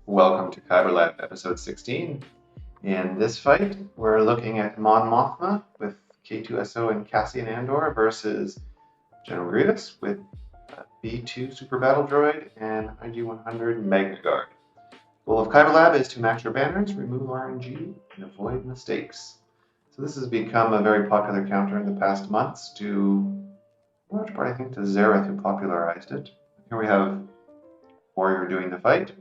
Welcome to Kyber Lab episode 16. In this fight, we're looking at Mothma with K2SO and Cassian Andor versus General Grievous with B2 Super Battle Droid and IG-100 Magna Guard. Goal of Kyber Lab is to match your banners, remove RNG, and avoid mistakes. So this has become a very popular counter in the past months due, in large part, I think, to Zareth, who popularized it. Here we have Warrior doing the fight.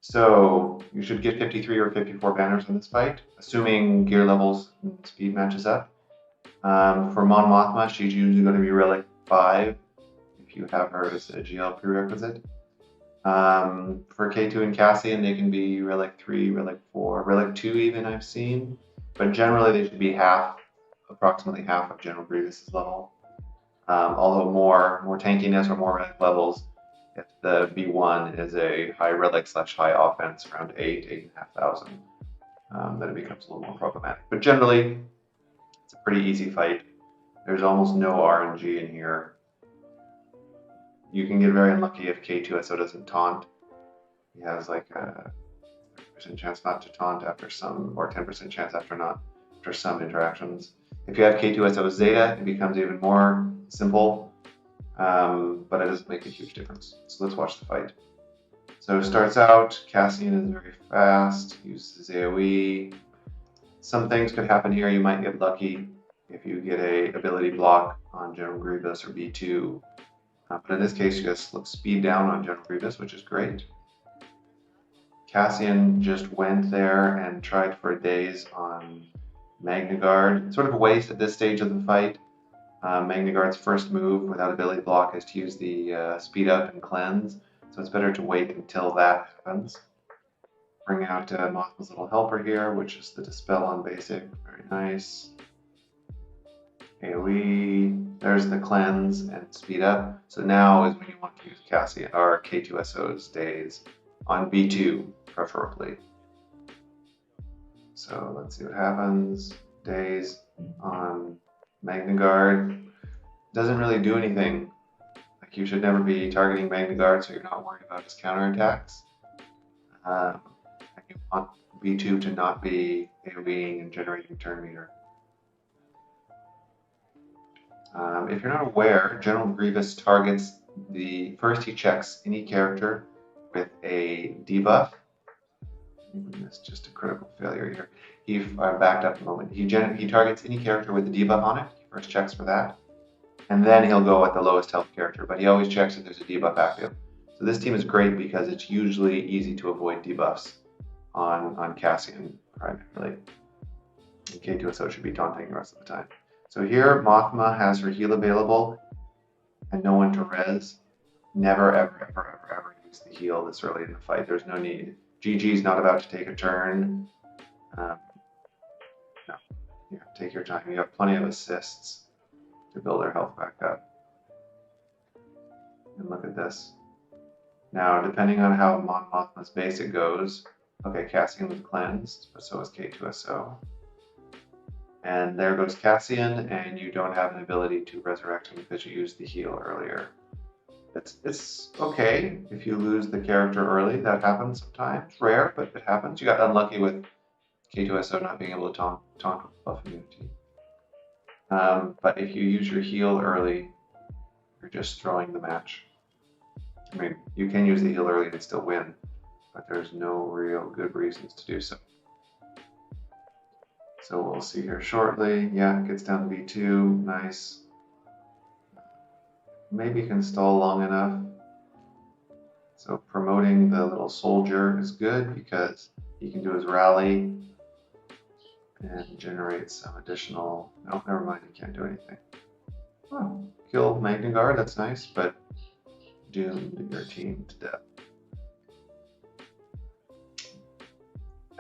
So you should get 53 or 54 banners in this fight, assuming gear levels and speed matches up. For Mon Mothma, she's usually going to be Relic 5 if you have her as a GL prerequisite. For K2 and Cassian, they can be Relic 3, Relic 4, Relic 2 even I've seen. But generally they should be approximately half of General Grievous's level. Although more tankiness or more relic levels, if the B1 is a high relic / high offense around 8,500, then it becomes a little more problematic. But generally, it's a pretty easy fight. There's almost no RNG in here. You can get very unlucky if K2SO doesn't taunt. He has like a 30% chance not to taunt after some, or 10% chance after some interactions. If you have K2SO Zeta, it becomes even more simple. But it doesn't make a huge difference. So let's watch the fight. So it starts out, Cassian is very fast, uses AoE. Some things could happen here. You might get lucky if you get a ability block on General Grievous or B2. But in this case, you just speed down on General Grievous, which is great. Cassian just went there and tried for days on Magna Guard. Sort of a waste at this stage of the fight. Magna Guard's first move without ability block is to use the speed up and cleanse, so it's better to wait until that happens. Bring out Mothma's little helper here, which is the Dispel on basic, very nice. AoE, there's the cleanse and speed up, so now is when you want to use Cassian or K2SO's days on B2, preferably. So let's see what happens. Days on Magna Guard doesn't really do anything. Like, you should never be targeting Magna Guard, so you're not worried about his counterattacks. And you want B2 to not be AoEing and generating turn meter. If you're not aware, General Grievous targets first he checks any character with a debuff. That's just a critical failure here. I backed up a moment. He targets any character with a debuff on it. He first checks for that. And then he'll go at the lowest health character, but he always checks if there's a debuff active. So this team is great because it's usually easy to avoid debuffs on Cassian primarily. And K2SO should be taunting the rest of the time. So here, Mothma has her heal available and no one to res. Never, ever use the heal this early in the fight. There's no need. GG's not about to take a turn. No, take your time. You have plenty of assists to build their health back up. And look at this. Now, depending on how Mon Mothma's basic goes, okay, Cassian was cleansed, but so is K2SO. And there goes Cassian, and you don't have an ability to resurrect him because you used the heal earlier. It's okay if you lose the character early. That happens sometimes. Rare, but it happens. You got unlucky with K2SO not being able to taunt with buff immunity. But if you use your heal early, you're just throwing the match. I mean, you can use the heal early and still win, but there's no real good reasons to do so. So we'll see here shortly. Yeah, it gets down to B2. Nice. Maybe can stall long enough. So promoting the little soldier is good because he can do his rally and generate some additional. No, never mind, he can't do anything. Oh, kill Magna Guard, that's nice, but doomed your team to death.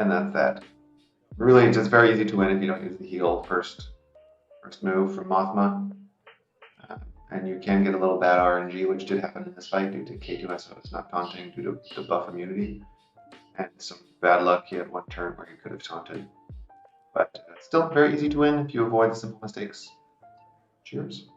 And that's that. Really, it's just very easy to win if you don't use the heal first move from Mothma. And you can get a little bad RNG, which did happen in this fight due to K2SO it's not taunting due to the buff immunity. And some bad luck, he had one turn where he could have taunted. But still very easy to win if you avoid the simple mistakes. Cheers.